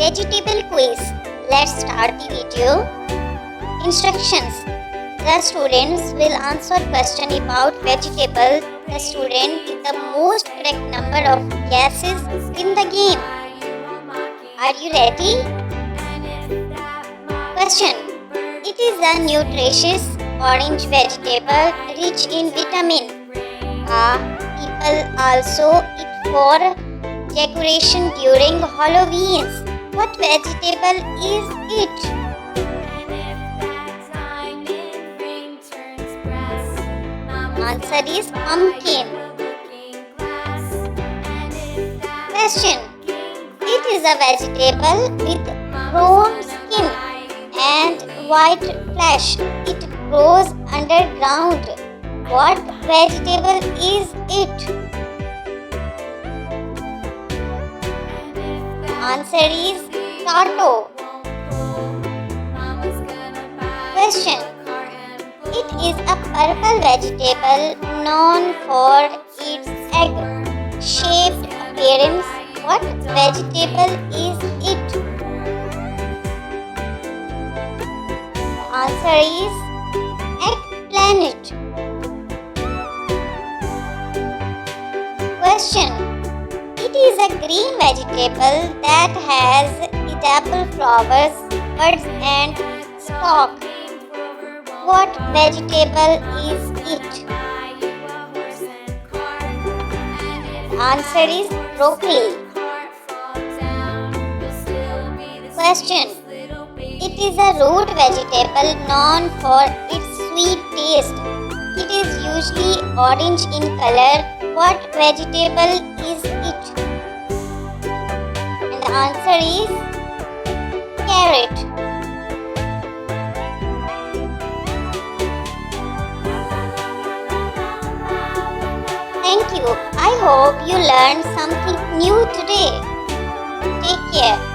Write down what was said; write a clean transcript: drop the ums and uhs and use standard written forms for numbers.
Vegetable quiz. Let's start the video. Instructions. The students will answer question about vegetable. The student with the most correct number of guesses in the game. Are you ready? Question. It is a nutritious orange vegetable rich in vitamin A. People also eat for decoration during Halloween. What vegetable is it? Answer is pumpkin. Question. It is a vegetable with brown skin and white flesh. It grows underground. What vegetable is it? Answer is tomato. Question. It is a purple vegetable known for its egg-shaped appearance. What vegetable is it? Answer is eggplant. Question. It is a green vegetable that has edible flowers, buds and stalk. What vegetable is it? Answer is broccoli. Question. It is a root vegetable known for its sweet taste. It is usually orange in color. What vegetable is it? And the answer is carrot. Thank you. I hope you learned something new today. Take care.